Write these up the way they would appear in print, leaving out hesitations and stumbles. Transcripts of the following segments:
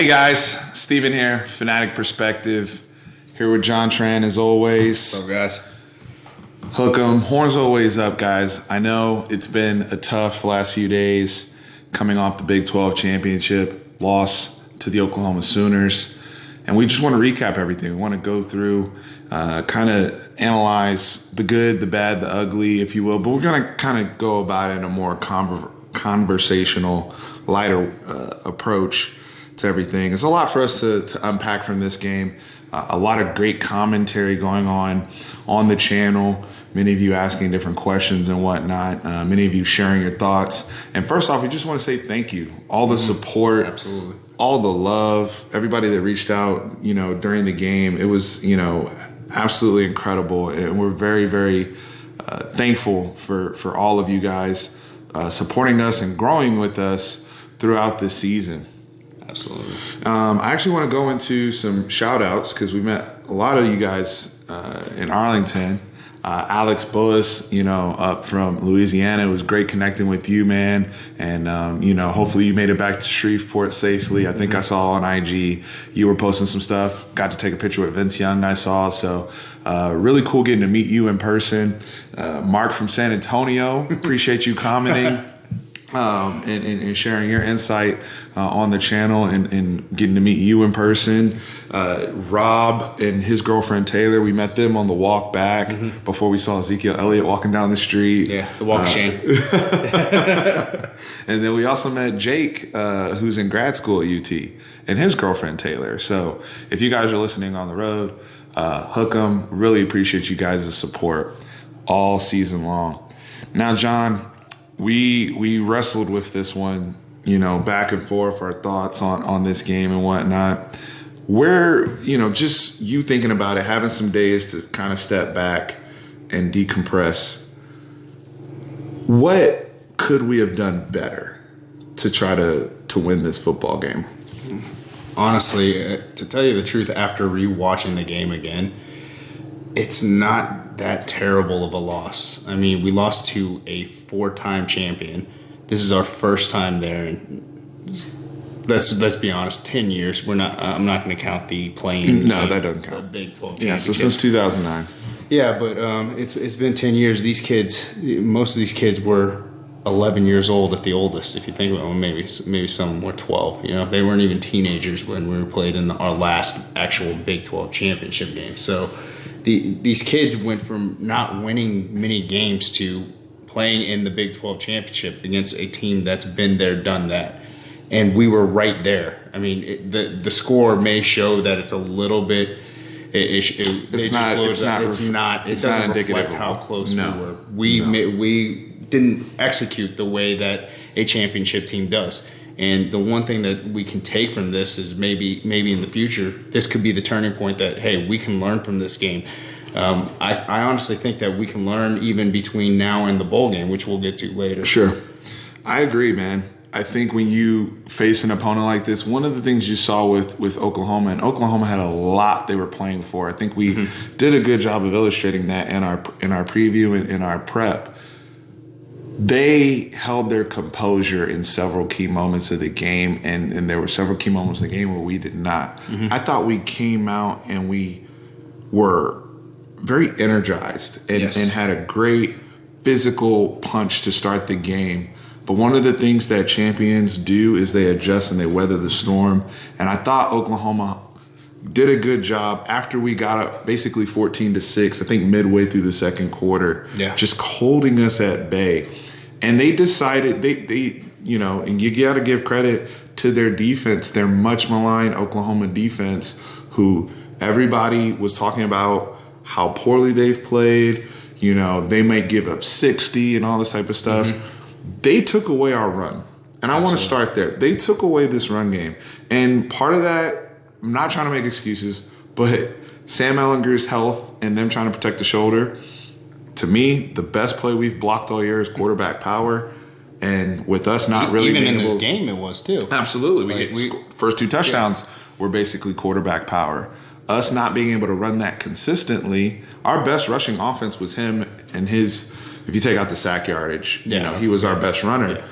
Hey guys, Steven here, Fanatic Perspective. Here with John Tran as always. What's up, guys? Hook 'em. Horns always up, guys. I know it's been a tough last few days coming off the Big 12 championship, loss to the Oklahoma Sooners. And we just want to recap everything. We want to go through, kind of analyze the good, the bad, the ugly, if you will. But we're going to kind of go about it in a more conversational, lighter approach to everything. There's a lot for us to unpack from this game. A lot of great commentary going on the channel. Many of you asking different questions and whatnot. Many of you sharing your thoughts. And first off, we just want to say thank you. All the support. Absolutely. All the love. Everybody that reached out, during the game. It was, absolutely incredible. And we're very, very thankful for all of you guys supporting us and growing with us throughout this season. Absolutely. I actually want to go into some shout outs because we met a lot of you guys in Arlington. Alex Boas, up from Louisiana. It was great connecting with you, man. And, hopefully you made it back to Shreveport safely. I think I saw on IG you were posting some stuff. Got to take a picture with Vince Young, I saw. So really cool getting to meet you in person. Mark from San Antonio, appreciate you commenting. And sharing your insight on the channel and getting to meet you in person. Rob and his girlfriend Taylor, we met them on the walk back before we saw Ezekiel Elliott walking down the street. Yeah, the walk of shame. And then we also met Jake, who's in grad school at UT, and his girlfriend Taylor. So if you guys are listening on the road, hook 'em. Really appreciate you guys' support all season long. Now, John, we wrestled with this one, back and forth, our thoughts on this game and whatnot. Where, just you thinking about it, having some days to kind of step back and decompress. What could we have done better to try to win this football game? Honestly, to tell you the truth, after rewatching the game again, it's not that terrible of a loss. I mean, we lost to a 4-time champion. This is our first time there, and let's be honest, 10 years. I'm not going to count the playing. No, that doesn't count. Big 12 Yeah, so since 2009. Yeah, but it's been 10 years. These kids, most of these kids were 11 years old at the oldest. If you think about it, maybe some were 12. They weren't even teenagers when we played in our last actual Big 12 championship game. So these kids went from not winning many games to playing in the Big 12 championship against a team that's been there, done that. And we were right there. I mean, the score may show that it's a little bit. It doesn't reflect how close we were. We didn't execute the way that a championship team does. And the one thing that we can take from this is maybe in the future, this could be the turning point that, hey, we can learn from this game. I honestly think that we can learn even between now and the bowl game, which we'll get to later. Sure. I agree, man. I think when you face an opponent like this, one of the things you saw with Oklahoma, and Oklahoma had a lot they were playing for. I think we did a good job of illustrating that in our preview and in our prep. They held their composure in several key moments of the game, and there were several key moments of the game where we did not. I thought we came out and we were very energized and had a great physical punch to start the game. But one of the things that champions do is they adjust and they weather the storm. And I thought Oklahoma did a good job after we got up basically 14-6, I think midway through the second quarter, just holding us at bay. And they decided they and you got to give credit to their defense, their much maligned Oklahoma defense, who everybody was talking about how poorly they've played. They might give up 60 and all this type of stuff. They took away our run. And I want to start there. They took away this run game. And part of that, I'm not trying to make excuses, but Sam Ehlinger's health and them trying to protect the shoulder, to me, the best play we've blocked all year is quarterback power. And with us not really even in this game, it was too. Absolutely. First 2 touchdowns were basically quarterback power. Us not being able to run that consistently, our best rushing offense was him and his, if you take out the sack yardage, he was our best runner. Yeah.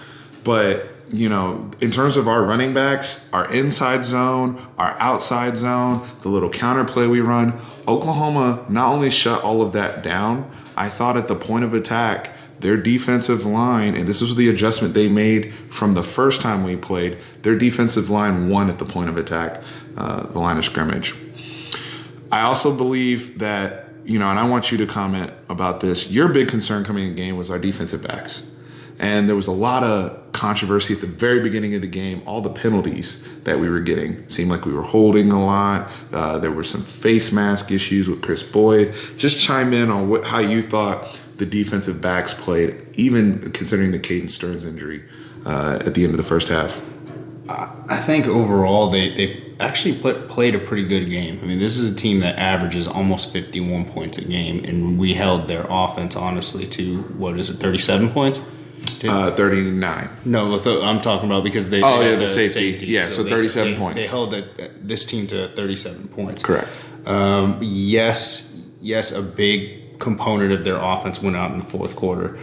But in terms of our running backs, our inside zone, our outside zone, the little counter play we run, Oklahoma not only shut all of that down, I thought at the point of attack, their defensive line, and this was the adjustment they made from the first time we played, their defensive line won at the point of attack, the line of scrimmage. I also believe that, and I want you to comment about this, your big concern coming in the game was our defensive backs. And there was a lot of controversy at the very beginning of the game. All the penalties that we were getting. It seemed like we were holding a lot. There were some face mask issues with Chris Boyd. Just chime in on how you thought the defensive backs played, even considering the Caden Stearns injury at the end of the first half. I think overall they actually played a pretty good game. I mean, this is a team that averages almost 51 points a game, and we held their offense, honestly, to, 37 points? 39. No, I'm talking about because they the safety. Yeah, so 37 points. They held this team to 37 points. Correct. Yes, a big component of their offense went out in the fourth quarter.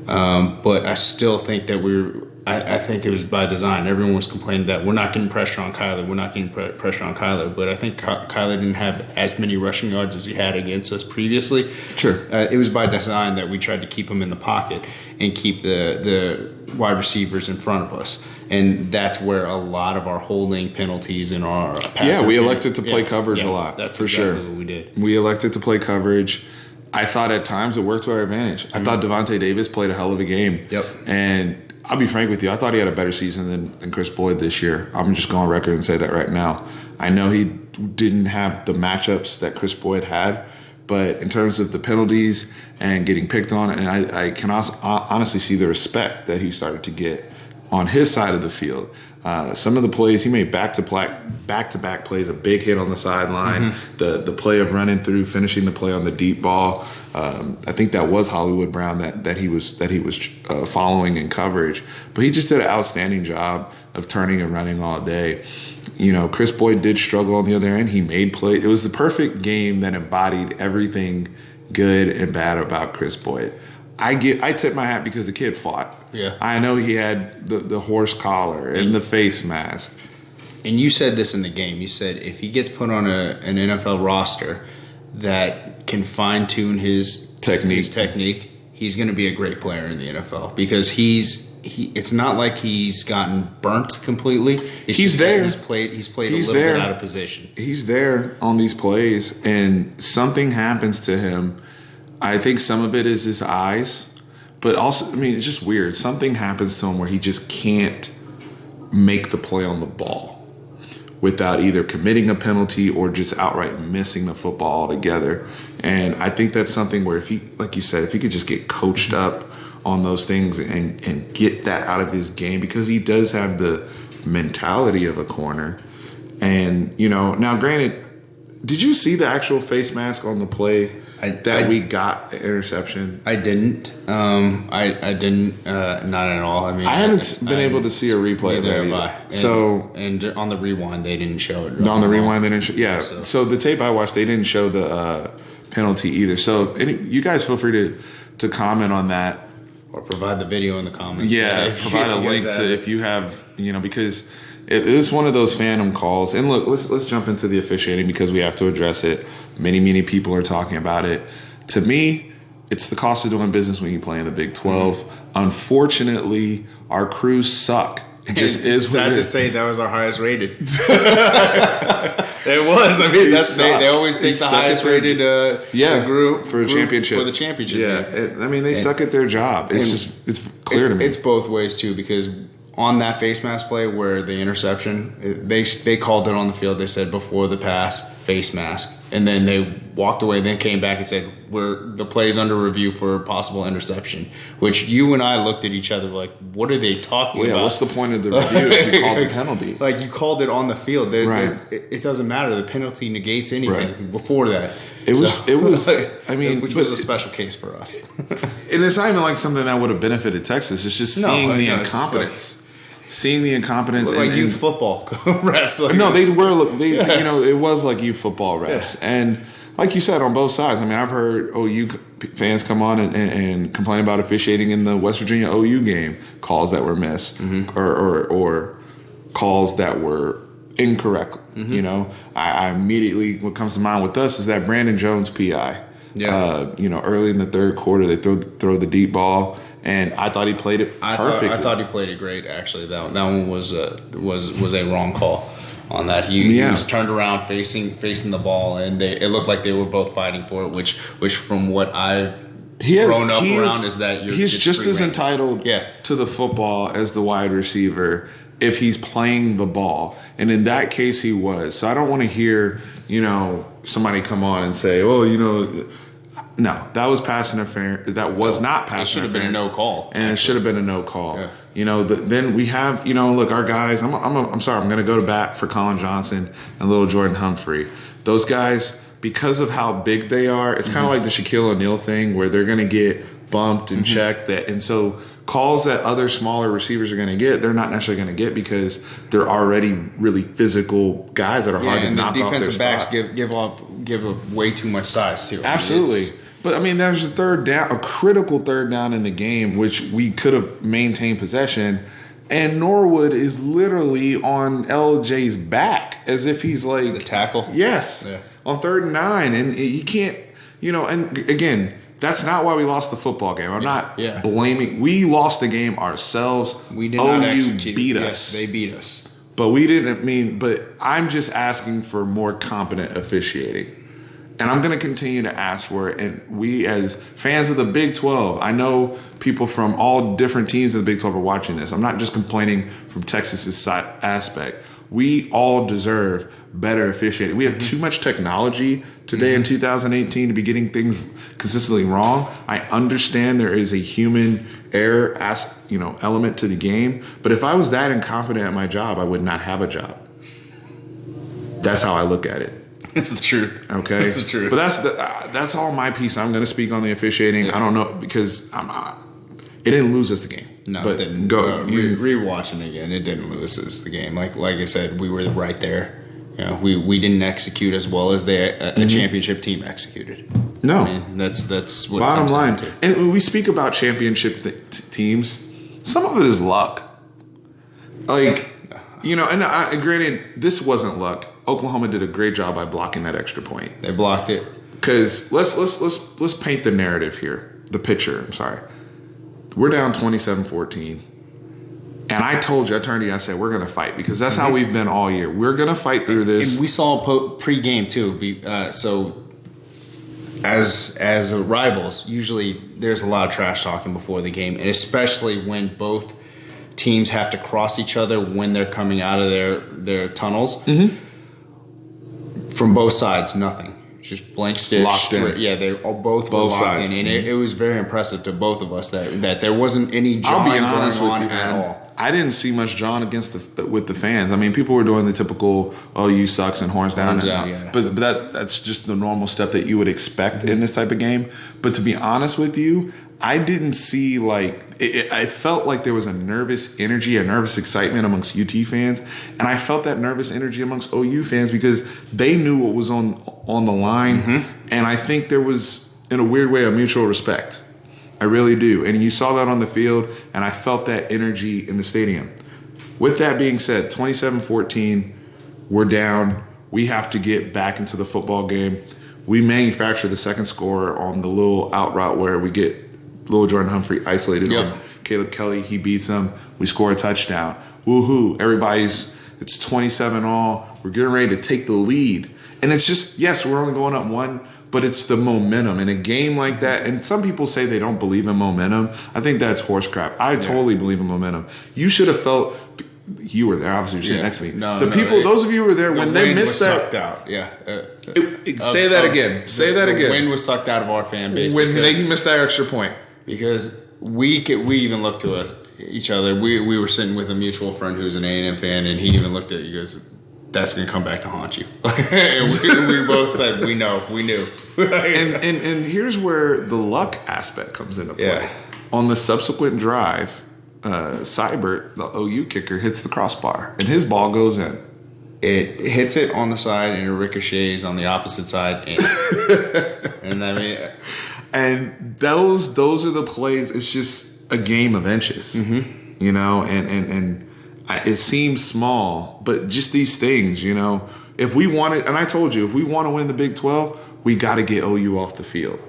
But I still think that I think it was by design. Everyone was complaining that we're not getting pressure on Kyler. We're not getting pressure on Kyler. But I think Kyler didn't have as many rushing yards as he had against us previously. Sure. It was by design that we tried to keep him in the pocket and keep the wide receivers in front of us. And that's where a lot of our holding penalties and our pass. We elected to play coverage a lot. That's for exactly sure. what we did. We elected to play coverage. I thought at times it worked to our advantage. I thought Devontae Davis played a hell of a game. Yep. And I'll be frank with you, I thought he had a better season than Chris Boyd this year. I'm just going on record and say that right now. I know he didn't have the matchups that Chris Boyd had, but in terms of the penalties and getting picked on, and I can also honestly see the respect that he started to get on his side of the field. Some of the plays, he made back-to-back plays, a big hit on the sideline, the play of running through, finishing the play on the deep ball. I think that was Hollywood Brown that he was following in coverage. But he just did an outstanding job of turning and running all day. Chris Boyd did struggle on the other end. He made plays. It was the perfect game that embodied everything good and bad about Chris Boyd. I tip my hat because the kid fought. Yeah. I know he had the horse collar and the face mask. And you said this in the game. You said if he gets put on an NFL roster that can fine-tune his technique, he's going to be a great player in the NFL because it's not like he's gotten burnt completely. He's there. He's played a little bit out of position. He's there on these plays, and something happens to him. I think some of it is his eyes, but also, it's just weird. Something happens to him where he just can't make the play on the ball without either committing a penalty or just outright missing the football altogether. And I think that's something where if he, like you said, if he could just get coached up on those things and get that out of his game, because he does have the mentality of a corner. And, now granted, did you see the actual face mask on the play we got the interception? I didn't. I didn't. Not at all. I haven't been able to see a replay of that either. And on the rewind, they didn't show it. On the rewind, they didn't show. Yeah. So the tape I watched, they didn't show the penalty either. So you guys feel free to comment on that. Or provide the video in the comments. Yeah, provide a link to if you have, because it is one of those phantom calls. And look, let's jump into the officiating because we have to address it. Many people are talking about it. To me, it's the cost of doing business when you play in the Big 12. Unfortunately, our crews suck. It just is sad what it to is. say that was our highest rated. It was. They always take the highest rated group for the championship. For the championship. Yeah, they suck at their job. It's clear to me. It's both ways too, because on that face mask play where the interception, they called it on the field. They said before the pass, face mask, and then they walked away. Then came back and said the play's under review for possible interception. Which you and I looked at each other like, what are they talking about? What's the point of the review if you call the penalty? Like you called it on the field. Right. It doesn't matter. The penalty negates anything before that. It was. Which was a special case for us. And it's not even like something that would have benefited Texas. It's just seeing the incompetence. Seeing the incompetence, like youth football refs. No, they were. It was like youth football refs, and like you said, on both sides. I mean, I've heard OU fans come on and complain about officiating in the West Virginia OU game, calls that were missed, or calls that were incorrect. You know, I immediately, what comes to mind with us is that Brandon Jones PI. Yeah. Early in the third quarter, they throw the deep ball, and I thought he played it perfectly. I thought he played it great. Actually, that one was a wrong call on that. He was turned around facing the ball, and it looked like they were both fighting for it. Which from what I've grown up around is that he's just as entitled to the football as the wide receiver if he's playing the ball, and in that case he was. So I don't want to hear somebody come on and say, no, that was pass interference. That was not pass interference. It should have been a no call, and it should have been a no call. Yeah. Then we have look, our guys. I'm sorry, I'm going to go to bat for Colin Johnson and little Jordan Humphrey. Those guys, because of how big they are, it's kind of like the Shaquille O'Neal thing where they're going to get bumped and checked. And so calls that other smaller receivers are going to get, they're not necessarily going to get because they're already really physical guys that are hard to knock off their spot. Defensive backs give up way too much size too. Absolutely. But I mean, there's a critical third down in the game, which we could have maintained possession. And Norwood is literally on LJ's back as if he's like the tackle. Yes. Yeah. On 3rd and 9. And he can't, and again, that's not why we lost the football game. I'm not blaming. We lost the game ourselves. We did not execute. Beat us. They beat us. But we didn't but I'm just asking for more competent officiating. And I'm going to continue to ask for it. And we, as fans of the Big 12, I know people from all different teams of the Big 12 are watching this. I'm not just complaining from Texas's aspect. We all deserve better officiating. We have too much technology today in 2018 to be getting things consistently wrong. I understand there is a human error element to the game. But if I was that incompetent at my job, I would not have a job. That's how I look at it. It's the truth. Okay, it's the truth. But that's all my piece. I'm going to speak on the officiating. I don't know because it didn't lose us the game. No, but it didn't. Rewatching it again, it didn't lose us the game. Like I said, we were right there. We didn't execute as well as a championship team executed. No, I mean, that's what bottom line. And when we speak about championship teams, some of it is luck. And granted, this wasn't luck. Oklahoma did a great job by blocking that extra point. They blocked it. Because let's paint the narrative here, the picture. I'm sorry. We're down 27-14. And I turned to you, I said, we're going to fight because that's how we've been all year. We're going to fight through this. And we saw pre-game too. So as rivals, usually there's a lot of trash talking before the game, and especially when both teams have to cross each other when they're coming out of their tunnels. From both sides, nothing. Just blank stitch. Locked in. Yeah, they both were locked sides. In. And it was very impressive to both of us that there wasn't any jawing going on at all. I didn't see much jawing with the fans. I mean, people were doing the typical, you sucks and horns down. But that's just the normal stuff that you would expect in this type of game. But to be honest with you, I didn't see I felt like there was a nervous energy, a nervous excitement amongst UT fans. And I felt that nervous energy amongst OU fans because they knew what was on the line. And I think there was, in a weird way, a mutual respect. I really do. And you saw that on the field, and I felt that energy in the stadium. With that being said, 27-14, we're down. We have to get back into the football game. We manufacture the second score on the little out route where we get little Jordan Humphrey isolated on Caleb Kelly. He beats him. We score a touchdown. Woohoo. It's 27 all. We're getting ready to take the lead. And it's just, yes, we're only going up 1, but it's the momentum. In a game like that, and some people say they don't believe in momentum. I think that's horse crap. I totally believe in momentum. You should have felt, you were there, obviously you're sitting next to me. Those of you who were there, when they missed that. Sucked out, say that again. The wind was sucked out of our fan base. When they missed that extra point. Because we even looked to each other. We were sitting with a mutual friend who's an A&M fan, and he even looked at it. He goes, that's going to come back to haunt you. And we both said, we knew. and here's where the luck aspect comes into play. Yeah. On the subsequent drive, Seibert, the OU kicker, hits the crossbar, and his ball goes in. it hits it on the side and it ricochets on the opposite side. And I mean, and those are the plays. It's just a game of inches, you know, and it seems small, but just these things, you know, if we want it, and I told you, if we want to win the Big 12, we got to get OU off the field.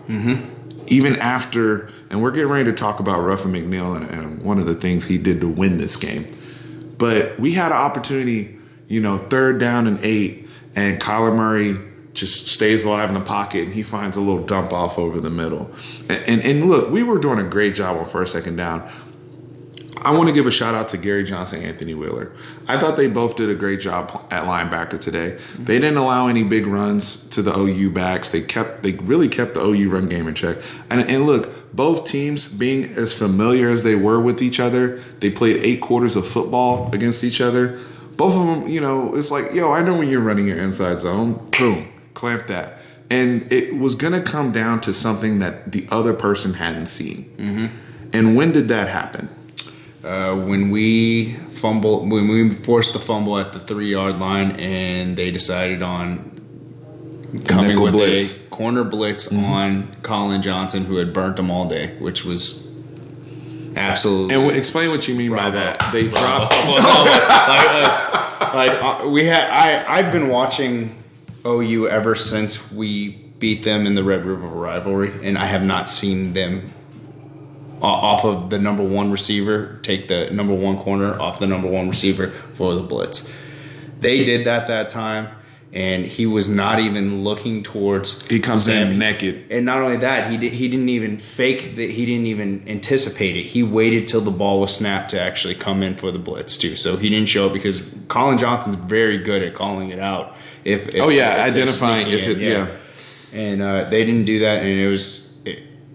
Even after, and we're getting ready to talk about Ruffin McNeil and one of the things he did to win this game. But we had an opportunity, you know, 3rd down and 8, and Kyler Murray just stays alive in the pocket, and he finds a little dump off over the middle. And look, we were doing a great job on 1st, 2nd down. I want to give a shout out to Gary Johnson and Anthony Wheeler. I thought they both did a great job at linebacker today. They didn't allow any big runs to the OU backs. They really kept the OU run game in check. And look, both teams being as familiar as they were with each other, they played 8 quarters of football against each other. Both of them, you know, it's like, yo, I know when you're running your inside zone. Boom, clamp that. And it was going to come down to something that the other person hadn't seen. And when did that happen? When we forced the fumble at the 3-yard line, and they decided on coming with a corner blitz on Colin Johnson, who had burnt them all day, which was absolutely. And explain what you mean by that. They dropped. I've been watching OU ever since we beat them in the Red River rivalry, and I have not seen them off of the number 1 receiver, take the number 1 corner off the number 1 receiver for the blitz. They did that time, and he was not even looking towards. He comes in naked, and not only that, he didn't even fake that. He didn't even anticipate it. He waited till the ball was snapped to actually come in for the blitz too. So he didn't show up because Colin Johnson's very good at calling it out. If identifying if it and they didn't do that, and it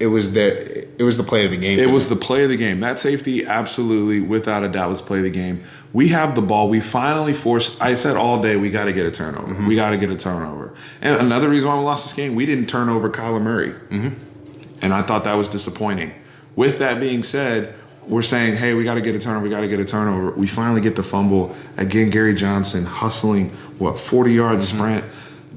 was the play of the game. It was the play of the game. That safety, absolutely, without a doubt, was play of the game. We have the ball. We finally forced. I said all day, we got to get a turnover. We got to get a turnover. And another reason why we lost this game, we didn't turn over Kyler Murray. And I thought that was disappointing. With that being said, we're saying, hey, we got to get a turnover. We got to get a turnover. We finally get the fumble. Again, Gary Johnson hustling, 40-yard sprint.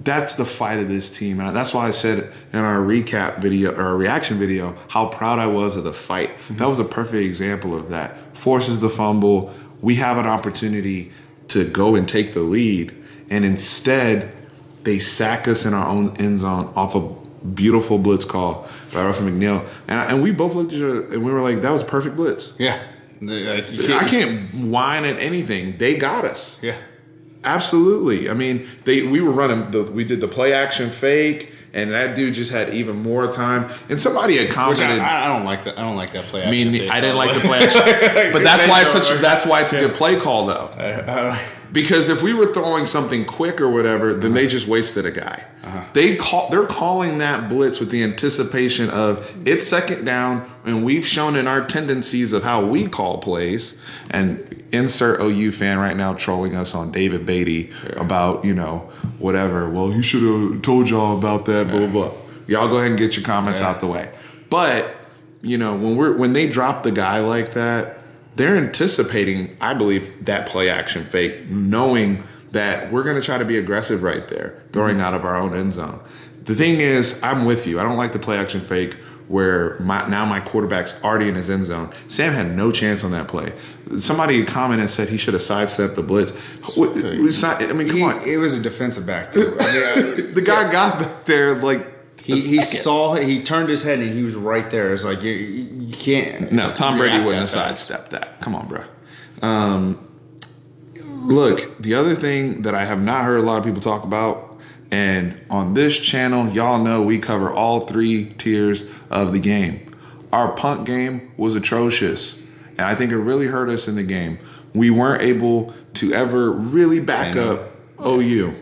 That's the fight of this team. And that's why I said in our recap video or our reaction video how proud I was of the fight. That was a perfect example of that. Forces the fumble. We have an opportunity to go and take the lead. And instead, they sack us in our own end zone off a beautiful blitz call by Ruffin McNeil. And we both looked at each other and we were like, that was a perfect blitz. Yeah. I can't whine at anything. They got us. Yeah. Absolutely. I mean, we were running. We did the play action fake, and that dude just had even more time. And somebody had commented. I don't like that. I don't like that play action. Fake. I didn't like the play action, but that's why it's a good play call though. Because if we were throwing something quick or whatever, then they just wasted a guy. They're calling that blitz with the anticipation of it's 2nd down, and we've shown in our tendencies of how we call plays. And insert OU fan right now trolling us on David Beatty about, whatever. Well, he should have told y'all about that, blah, blah, blah. Y'all go ahead and get your comments out the way. But, when they drop the guy like that, they're anticipating, I believe, that play action fake, knowing that we're going to try to be aggressive right there, throwing out of our own end zone. The thing is, I'm with you. I don't like the play action fake where my quarterback's already in his end zone. Sam had no chance on that play. Somebody commented and said he should have sidestepped the blitz. I mean, come on. It was a defensive back. The guy got back there like he saw it. He turned his head and he was right there. It's like you can't. No, Tom Brady wouldn't have sidestepped that. Come on, bro. Look, the other thing that I have not heard a lot of people talk about. And on this channel, y'all know we cover all 3 tiers of the game. Our punt game was atrocious. And I think it really hurt us in the game. We weren't able to ever really back up OU.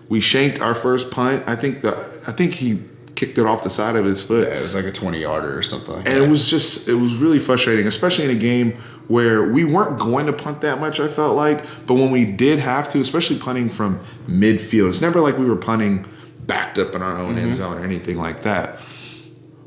We shanked our first punt. I think he kicked it off the side of his foot. Yeah, it was like a 20-yarder or something like that. And it was really frustrating, especially in a game where we weren't going to punt that much, I felt like. But when we did have to, especially punting from midfield, it's never like we were punting backed up in our own end zone or anything like that.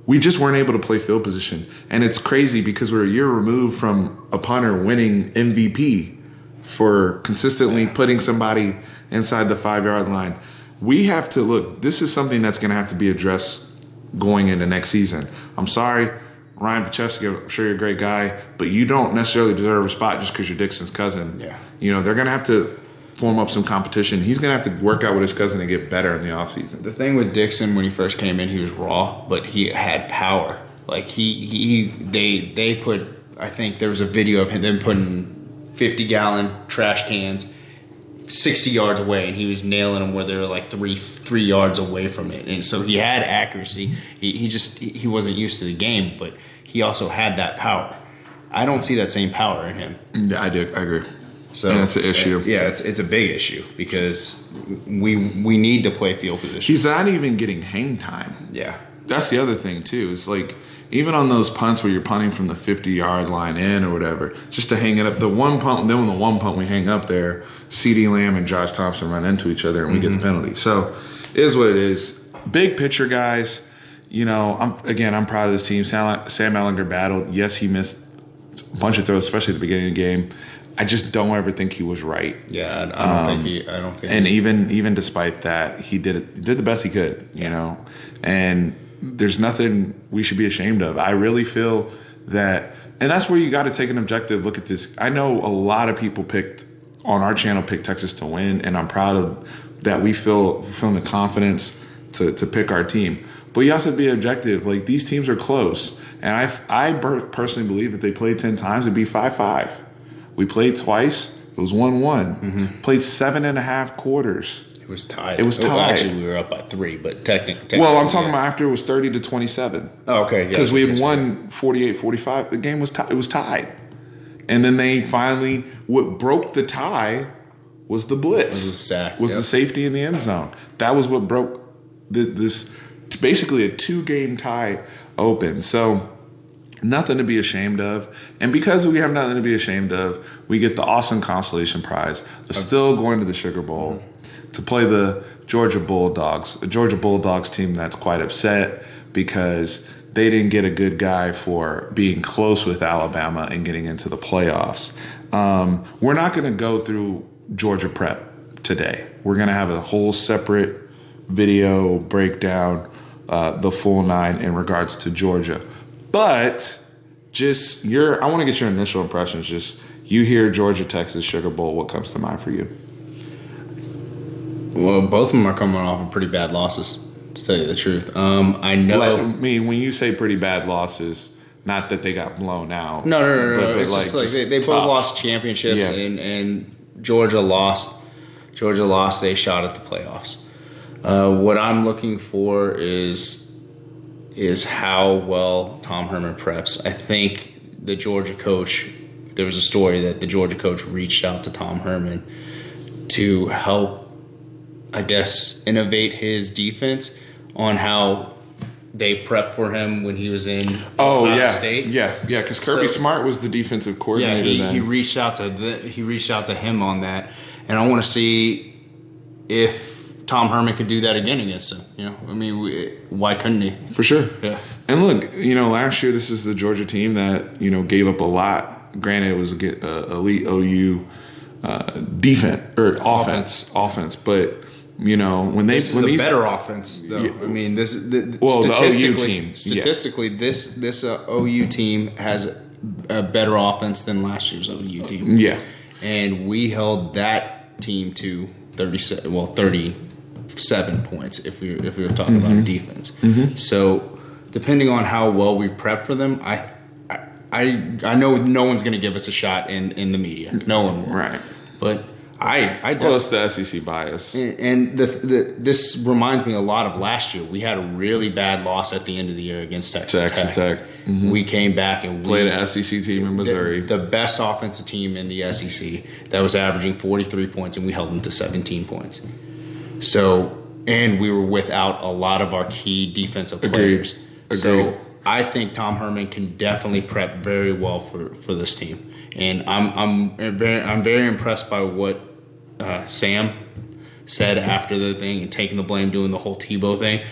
We just weren't able to play field position. And it's crazy because we're a year removed from a punter winning MVP. for consistently putting somebody inside the 5-yard line. We have to look. This is something that's going to have to be addressed going into next season. I'm sorry, Ryan Pachevsky, I'm sure you're a great guy, but you don't necessarily deserve a spot just because you're Dixon's cousin. Yeah. They're going to have to form up some competition. He's going to have to work out with his cousin and get better in the offseason. The thing with Dixon, when he first came in, he was raw, but he had power. Like they put, I think there was a video of them putting 50-gallon trash cans 60 yards away, and he was nailing them where they were like three yards away from it. And so he had accuracy. He wasn't used to the game, but he also had that power. I don't see that same power in him. Yeah, I do. I agree. So that's an issue. Yeah, it's a big issue because we need to play field position. He's not even getting hang time. Yeah. That's the other thing, too. It's like, even on those punts where you're punting from the 50-yard line in or whatever, just to hang it up. The one punt, then when the one punt we hang up there, CeeDee Lamb and Josh Thompson run into each other and we get the penalty. So it is what it is. Big picture, guys. I'm proud of this team. Sam Ehlinger battled. Yes, he missed a bunch of throws, especially at the beginning of the game. I just don't ever think he was right. Yeah, I don't think. And even despite that, he did the best he could. And there's nothing we should be ashamed of. I really feel that, and that's where you got to take an objective look at this. I know a lot of people on our channel picked Texas to win, and I'm proud of that. We feel the confidence to pick our team. But you also have to be objective. Like, these teams are close, and I personally believe if they played 10 times, it'd be 5-5. We played twice. It was 1-1. Played 7.5 quarters. It was tied. Well, actually, we were up by 3, but technically. Well, I'm talking about after it was 30-27. Oh, okay. Because we had won 48-45. The game was tied. It was tied. And then they finally, what broke the tie was the blitz. It was a sack. Was the safety in the end zone. That was what broke this, basically a 2-game tie open. So, nothing to be ashamed of. And because we have nothing to be ashamed of, we get the awesome consolation prize of still going to the Sugar Bowl to play the Georgia Bulldogs, a Georgia Bulldogs team that's quite upset because they didn't get a good guy for being close with Alabama and getting into the playoffs. We're not going to go through Georgia prep today. We're going to have a whole separate video breakdown, the full 9 in regards to Georgia. But I want to get your initial impressions. Just you hear Georgia, Texas, Sugar Bowl, what comes to mind for you? Well, both of them are coming off of pretty bad losses, to tell you the truth. I know. When you say pretty bad losses, not that they got blown out. No. It's just like they both lost championships, and Georgia lost. Georgia lost a shot at the playoffs. What I'm looking for is how well Tom Herman preps. I think the Georgia coach. There was a story that the Georgia coach reached out to Tom Herman to help, I guess, innovate his defense on how they prepped for him when he was in Ohio State. Yeah, because Kirby Smart was the defensive coordinator. Yeah, he reached out to him on that, and I want to see if Tom Herman could do that again against him. Why couldn't he? For sure. Yeah. And look, last year this is the Georgia team that gave up a lot. Granted, it was elite OU defense or offense, but. When this is a better offense, though. Yeah. The OU team. Statistically, this OU team has a better offense than last year's OU team. Yeah, and we held that team to 37 points if we were talking about defense. Mm-hmm. So, depending on how well we prep for them, I know no one's going to give us a shot in the media. No one will. Right, but. It's the SEC bias. And this reminds me a lot of last year. We had a really bad loss at the end of the year against Texas Tech. Mm-hmm. We came back and played an SEC team in Missouri. The best offensive team in the SEC that was averaging 43 points, and we held them to 17 points. So, and we were without a lot of our key defensive players. Agreed. So I think Tom Herman can definitely prep very well for this team. And I'm very impressed by what Sam said after the thing and taking the blame, doing the whole Tebow thing.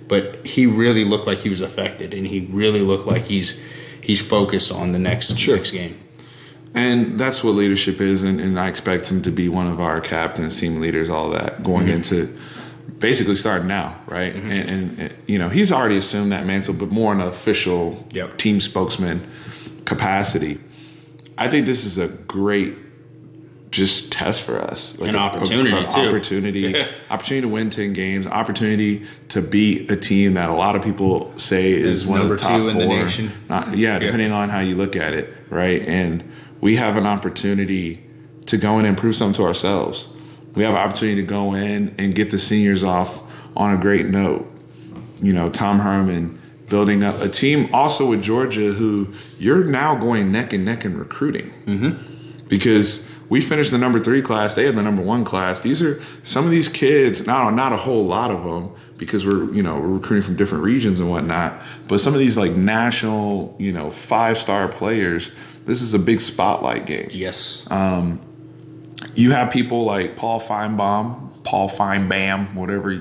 But he really looked like he was affected, and he really looked like he's focused on the next game. And that's what leadership is, and I expect him to be one of our captains, team leaders, all that, going into basically starting now, right? And he's already assumed that mantle, but more in an official team spokesman capacity. I think this is a great just test for us. Like an opportunity, too. Opportunity to win 10 games, opportunity to beat a team that a lot of people say is one of the top 4 in the nation. Depending on how you look at it, right? And we have an opportunity to go in and prove something to ourselves. We have an opportunity to go in and get the seniors off on a great note. Tom Herman building up a team also with Georgia who you're now going neck and neck in recruiting. Because we finished the number 3 class. They had the number 1 class. These are some of these kids, not a whole lot of them because we're recruiting from different regions and whatnot. But some of these like national, 5-star players, this is a big spotlight game. Yes. You have people like Paul Feinbaum, whatever,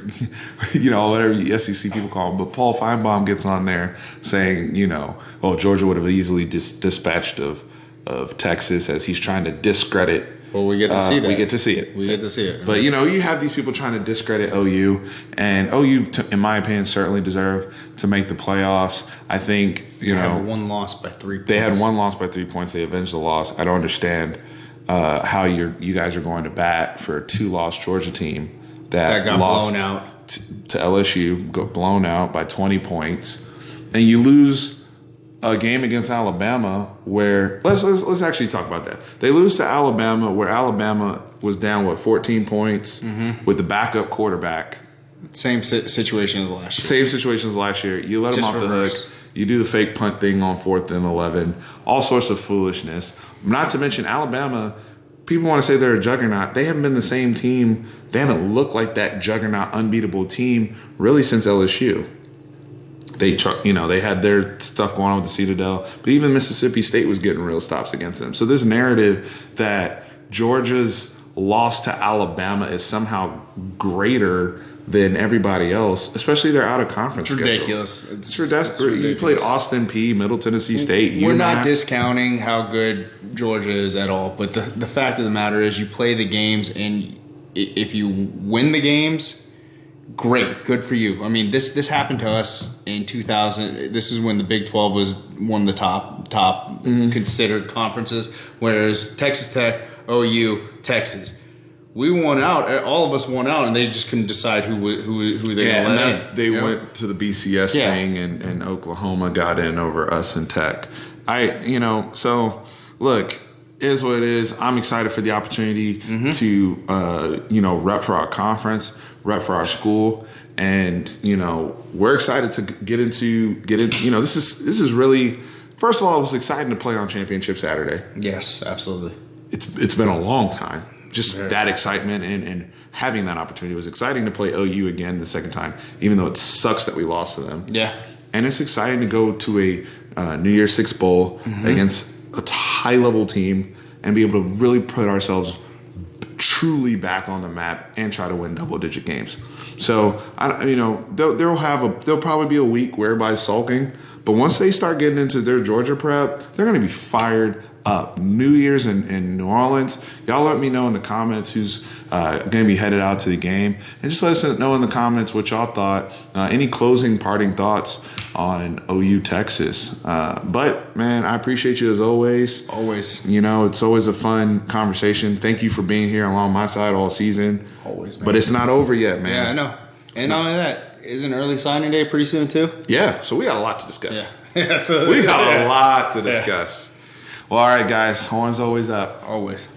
whatever SEC people call him. But Paul Feinbaum gets on there saying, Georgia would have easily dispatched of Texas as he's trying to discredit. Well, we get to see that. We get to see it. But, you have these people trying to discredit OU. And OU, in my opinion, certainly deserve to make the playoffs. I think, They had 1 loss by 3 points. They had 1 loss by 3 points. They avenged the loss. I don't understand how you guys are going to bat for a 2-loss Georgia team that got lost blown out to LSU, got blown out by 20 points. And you lose a game against Alabama where let's actually talk about that. They lose to Alabama where Alabama was down 14 points with the backup quarterback. Same situation as last year. Same situation as last year. You let them off the hook. You do the fake punt thing on 4th and 11. All sorts of foolishness. Not to mention Alabama. People want to say they're a juggernaut. They haven't been the same team. They haven't looked like that juggernaut, unbeatable team really since LSU. They had their stuff going on with the Citadel, but even Mississippi State was getting real stops against them. So this narrative that Georgia's loss to Alabama is somehow greater than everybody else, especially their out-of-conference schedule. Ridiculous. It's ridiculous. You played Austin Peay, Middle Tennessee State, We're UMass. not discounting how good Georgia is at all, but the fact of the matter is you play the games, and if you win the games, great, good for you. I mean, this happened to us in 2000. This is when the Big 12 was one of the top considered conferences, whereas Texas Tech, OU, Texas. We won out. All of us won out, and they just couldn't decide who they let in. They went to the BCS thing, and Oklahoma got in over us and Tech. So look, it is what it is. I'm excited for the opportunity to rep for our conference, rep for our school, and we're excited to get into. This is really, first of all, it was exciting to play on Championship Saturday. Yes, absolutely. It's been a long time. Just that excitement and having that opportunity. It was exciting to play OU again the second time, even though it sucks that we lost to them. Yeah. And it's exciting to go to a New Year's Six Bowl against a high-level team and be able to really put ourselves truly back on the map and try to win double-digit games. So, there'll probably be a week where everybody's sulking, but once they start getting into their Georgia prep, they're going to be fired up. New Year's in New Orleans. Y'all let me know in the comments who's going to be headed out to the game. And just let us know in the comments what y'all thought. Any closing parting thoughts on OU Texas. But, man, I appreciate you as always. Always. It's always a fun conversation. Thank you for being here along my side all season. Always, man. But it's not over yet, man. Yeah, I know. And not only that, isn't early signing day pretty soon, too? Yeah, so we got a lot to discuss. Yeah. We got a lot to discuss. Well, all right, guys. Horns always up. Always.